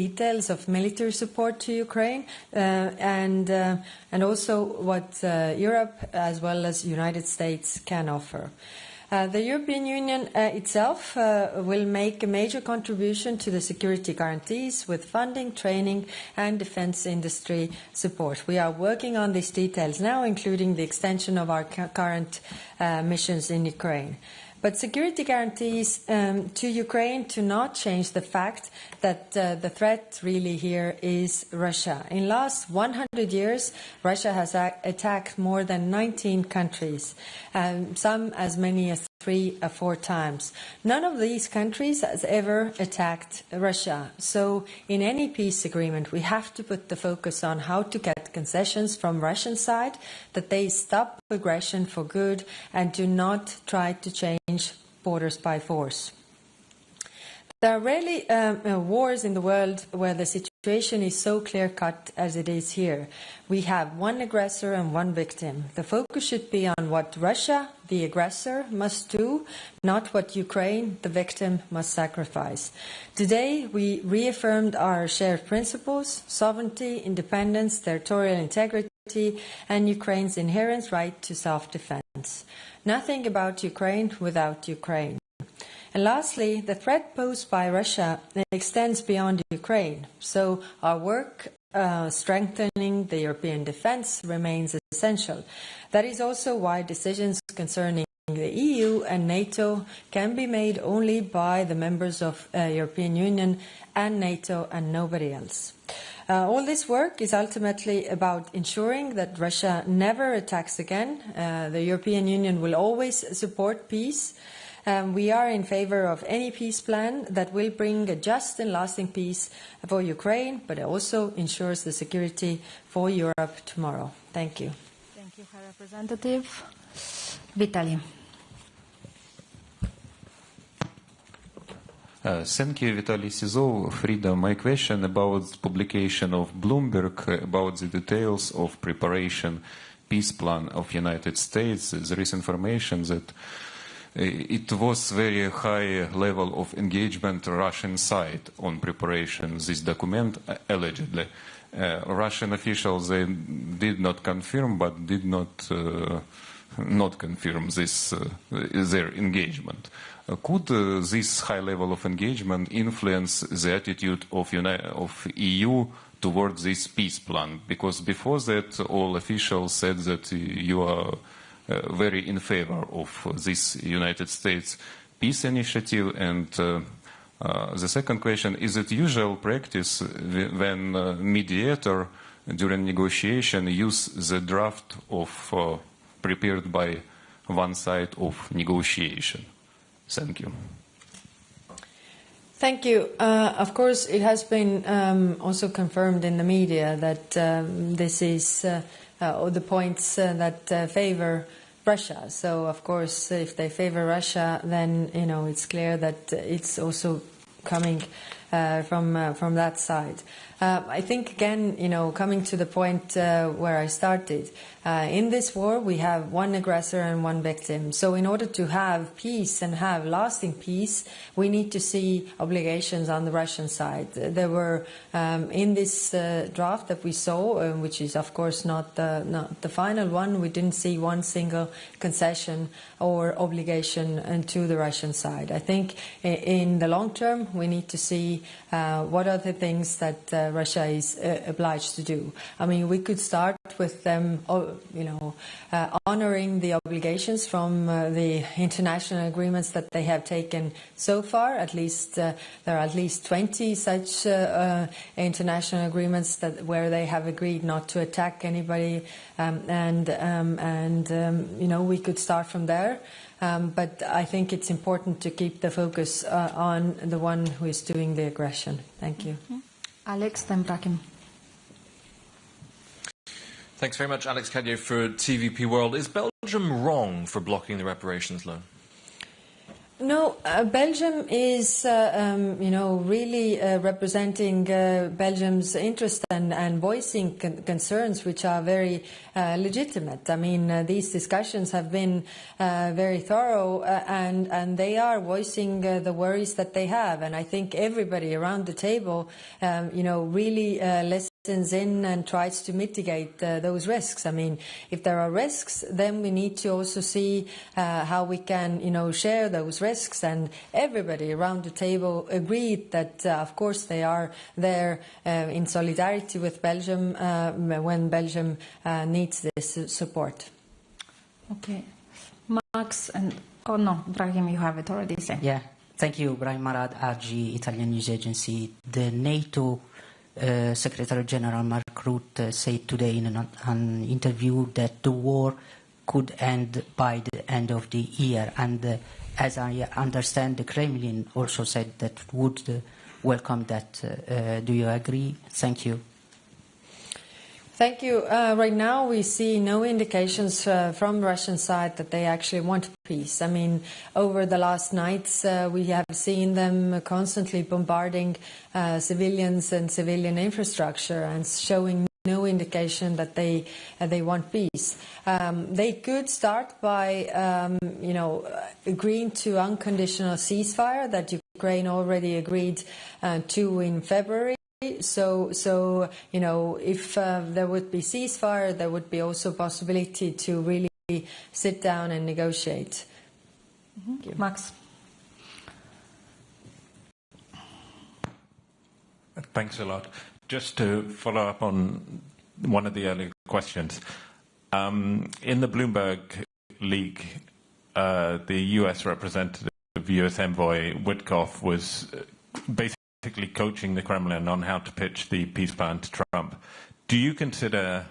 details of military support to Ukraine and also what Europe as well as the United States can offer. The European Union itself will make a major contribution to the security guarantees with funding, training and defence industry support. We are working on these details now, including the extension of our current missions in Ukraine. But security guarantees to Ukraine do not change the fact that the threat really here is Russia. In the last 100 years, Russia has attacked more than 19 countries, some as many as 3 or 4 times. None of these countries has ever attacked Russia. So in any peace agreement, we have to put the focus on how to get concessions from Russian side, that they stop aggression for good and do not try to change borders by force. There are rarely wars in the world where the situation is so clear-cut as it is here. We have one aggressor and one victim. The focus should be on what Russia, the aggressor, must do, not what Ukraine, the victim, must sacrifice. Today, we reaffirmed our shared principles: sovereignty, independence, territorial integrity, and Ukraine's inherent right to self-defense. Nothing about Ukraine without Ukraine. And lastly, the threat posed by Russia extends beyond Ukraine. So our work strengthening the European defence remains essential. That is also why decisions concerning the EU and NATO can be made only by the members of the European Union and NATO and nobody else. All this work is ultimately about ensuring that Russia never attacks again. The European Union will always support peace. We are in favour of any peace plan that will bring a just and lasting peace for Ukraine, but also ensures the security for Europe tomorrow. Thank you. Thank you, High Representative. Vitaly. Thank you, Vitaly Sizov. Frida, my question about publication of Bloomberg about the details of preparation peace plan of United States. There is information that it was very high level of engagement Russian side on preparation this document, allegedly. Russian officials, they did not confirm, but did not confirm this their engagement. Could this high level of engagement influence the attitude of EU towards this peace plan? Because before that, all officials said that you are very in favor of this United States peace initiative. And the second question, is it usual practice when mediator during negotiation use the draft of prepared by one side of negotiation? Thank you. Thank you. Of course, it has been also confirmed in the media that this is the points that favor Russia. So, of course, if they favor Russia, then it's clear that it's also coming from that side. I think again, coming to the point where I started, in this war we have one aggressor and one victim. So in order to have peace and have lasting peace, we need to see obligations on the Russian side. There were in this draft that we saw, which is of course not the final one, we didn't see one single concession or obligation to the Russian side. I think in the long term we need to see what are the things that Russia is obliged to do. I mean, we could start with them, honoring the obligations from the international agreements that they have taken so far. At least there are at least 20 such international agreements where they have agreed not to attack anybody, we could start from there. But I think it's important to keep the focus on the one who is doing the aggression. Thank you. Alex Temprakim. Thanks very much, Alex Kaja for TVP World. Is Belgium wrong for blocking the reparations loan? No, Belgium is, really representing Belgium's interest and voicing concerns which are very legitimate. I mean, these discussions have been very thorough and they are voicing the worries that they have. And I think everybody around the table, really listens in and tries to mitigate those risks. I mean, if there are risks, then we need to also see how we can, share those risks. And everybody around the table agreed that, of course, they are there in solidarity with Belgium when Belgium needs this support. Okay. Max and... Oh, no, Brahim, you have it already said. Yeah. Thank you, Brahim Marad, RG, Italian news agency. The NATO Secretary General Mark Rutte said today in an interview that the war could end by the end of the year. And as I understand, the Kremlin also said that would welcome that. Do you agree? Thank you. Thank you. Right now we see no indications from Russian side that they actually want peace. I mean, over the last nights we have seen them constantly bombarding civilians and civilian infrastructure and showing no indication that they want peace. They could start by, agreeing to unconditional ceasefire that Ukraine already agreed to in February. So if there would be ceasefire, there would be also possibility to really sit down and negotiate. Mm-hmm. Max. Thanks a lot. Just to follow up on one of the earlier questions. In the Bloomberg leak, the US representative, US envoy Witkoff, was basically coaching the Kremlin on how to pitch the peace plan to Trump. Do you consider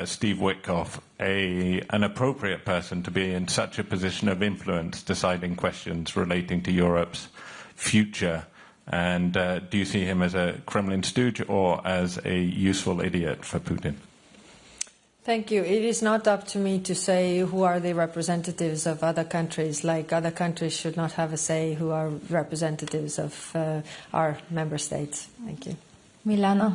Steve Witkoff an appropriate person to be in such a position of influence deciding questions relating to Europe's future? And do you see him as a Kremlin stooge or as a useful idiot for Putin? Thank you. It is not up to me to say who are the representatives of other countries. Like other countries should not have a say who are representatives of our member states. Thank you. Milano.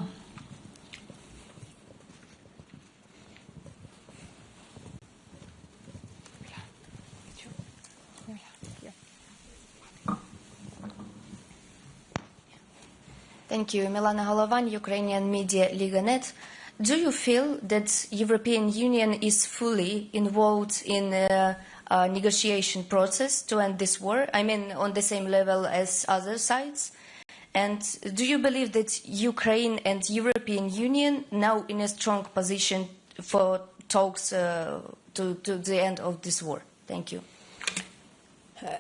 Thank you. Milana Holovan, Ukrainian Media Liga.net. Do you feel that European Union is fully involved in a negotiation process to end this war? I mean, on the same level as other sides? And do you believe that Ukraine and European Union now in a strong position for talks to the end of this war? Thank you.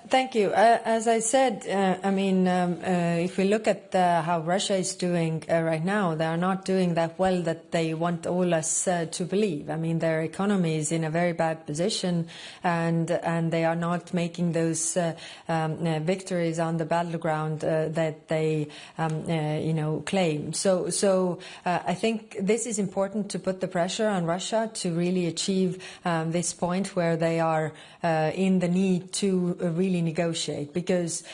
Thank you. As I said, if we look at how Russia is doing right now, they are not doing that well that they want all us to believe. I mean, their economy is in a very bad position, and they are not making those victories on the battleground that they claim. So I think this is important to put the pressure on Russia to really achieve this point where they are in the need to really negotiate, because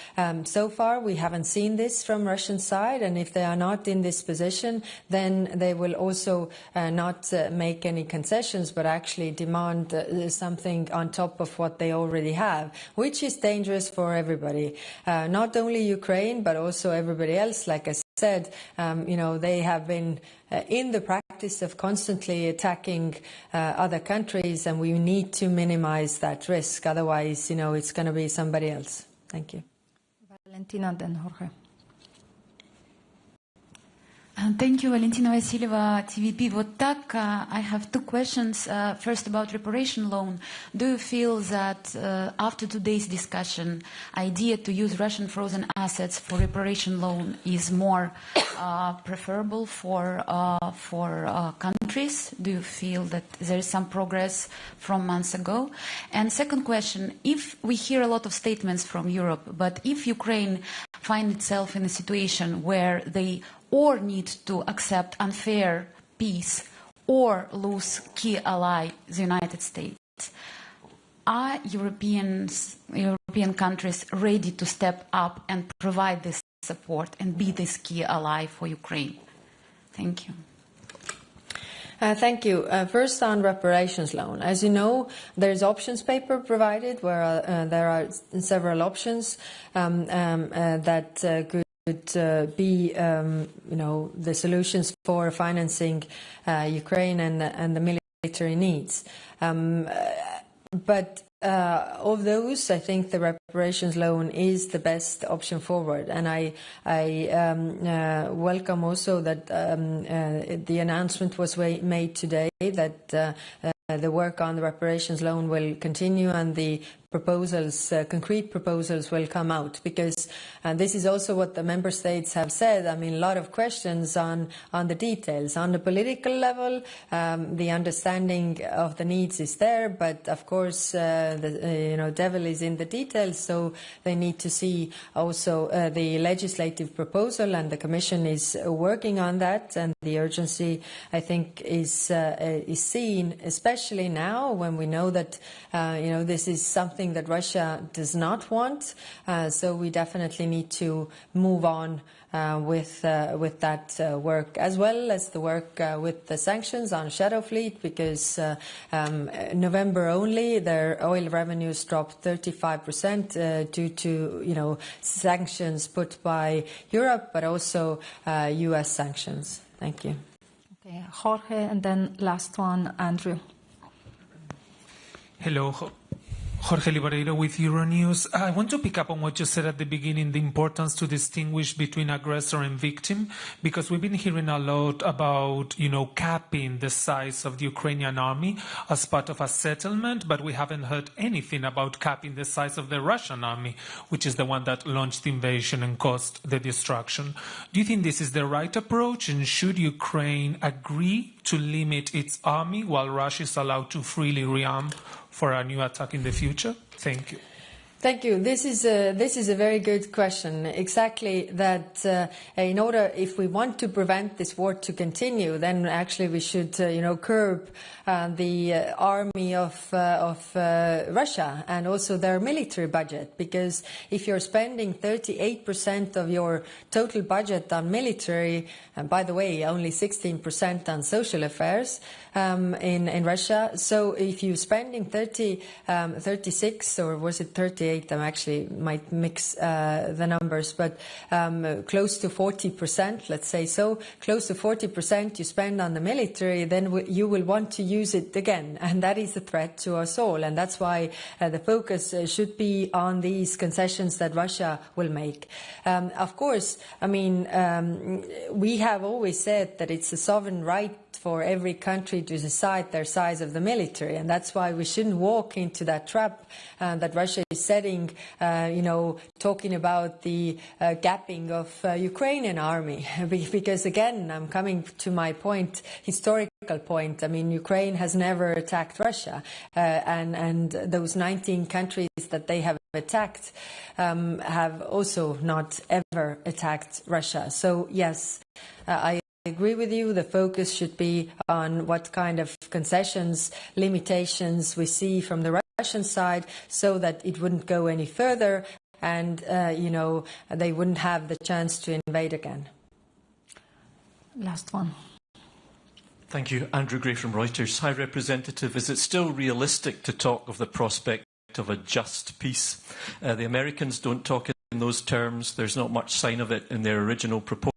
so far we haven't seen this from Russian side, and if they are not in this position, then they will also not make any concessions, but actually demand something on top of what they already have, which is dangerous for everybody, not only Ukraine but also everybody else. Like I said, they have been in the practice of constantly attacking other countries, and we need to minimize that risk. Otherwise, it's going to be somebody else. Thank you. Valentina, then Jorge. Thank you, Valentina Vasilyeva, TVP Vodtak. I have two questions. First, about reparation loan. Do you feel that after today's discussion, idea to use Russian frozen assets for reparation loan is more preferable for countries? Do you feel that there is some progress from months ago? And second question, if we hear a lot of statements from Europe, but if Ukraine finds itself in a situation where they or need to accept unfair peace or lose key ally, the United States, are European European countries ready to step up and provide this support and be this key ally for Ukraine? Thank you. Thank you. First on reparations loan. As you know, there's options paper provided where there are several options that could be, the solutions for financing Ukraine and the military needs. But of those, I think the reparations loan is the best option forward, and I welcome also that the announcement was made today that the work on the reparations loan will continue and the proposals, concrete proposals will come out, because this is also what the member states have said. I mean, a lot of questions on the details. On the political level, the understanding of the needs is there, but of course, the devil is in the details, so they need to see also the legislative proposal, and the Commission is working on that, and the urgency, I think, is seen, especially now when we know that, this is something that Russia does not want, so we definitely need to move on with that work, as well as the work with the sanctions on Shadow Fleet, because November only their oil revenues dropped 35% due to sanctions put by Europe, but also US sanctions. Thank you. Okay, Jorge, and then last one, Andrew. Hello, Jorge Libarreiro with Euronews. I want to pick up on what you said at the beginning, the importance to distinguish between aggressor and victim, because we've been hearing a lot about, capping the size of the Ukrainian army as part of a settlement, but we haven't heard anything about capping the size of the Russian army, which is the one that launched the invasion and caused the destruction. Do you think this is the right approach, and should Ukraine agree to limit its army while Russia is allowed to freely rearm for a new attack in the future? Thank you. Thank you. This is a very good question. Exactly that. If we want to prevent this war to continue, then actually we should, curb the army of Russia and also their military budget. Because if you're spending 38% of your total budget on military, and by the way, only 16% on social affairs in Russia, so if you're spending 36, or was it 38? I actually might mix the numbers, but close to 40%, let's say so, close to 40% you spend on the military, then you will want to use it again, and that is a threat to us all, and that's why the focus should be on these concessions that Russia will make. Of course, we have always said that it's a sovereign right for every country to decide their size of the military, and that's why we shouldn't walk into that trap that Russia is setting, talking about the gapping of Ukrainian army, because again, I'm coming to my point, historical point. I mean, Ukraine has never attacked Russia, and those 19 countries that they have attacked have also not ever attacked Russia. So yes, I agree with you. The focus should be on what kind of concessions, limitations we see from the Russian side, so that it wouldn't go any further, and they wouldn't have the chance to invade again. Last one. Thank you. Andrew Gray from Reuters. High Representative, is it still realistic to talk of the prospect of a just peace? The Americans don't talk in those terms. There's not much sign of it in their original proposal.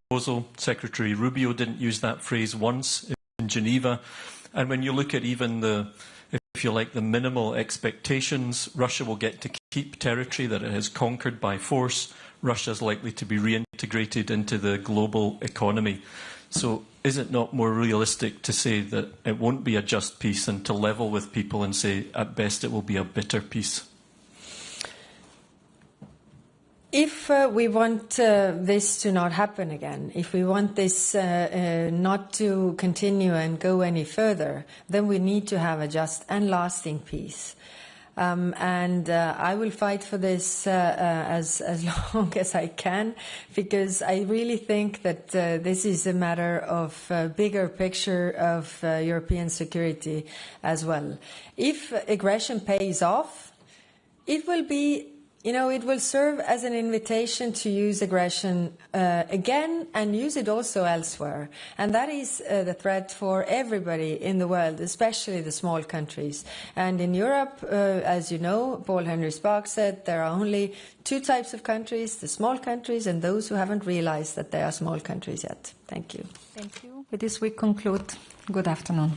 Secretary Rubio didn't use that phrase once in Geneva. And when you look at even the minimal expectations, Russia will get to keep territory that it has conquered by force. Russia is likely to be reintegrated into the global economy. So is it not more realistic to say that it won't be a just peace, and to level with people and say at best it will be a bitter peace? If we want this to not happen again, if we want this not to continue and go any further, then we need to have a just and lasting peace. And I will fight for this as long as I can, because I really think that this is a matter of bigger picture of European security as well. If aggression pays off, it will be it will serve as an invitation to use aggression again and use it also elsewhere. And that is the threat for everybody in the world, especially the small countries. And in Europe, as you know, Paul-Henri Spaak said there are only two types of countries, the small countries and those who haven't realized that they are small countries yet. Thank you. Thank you. With this we conclude. Good afternoon.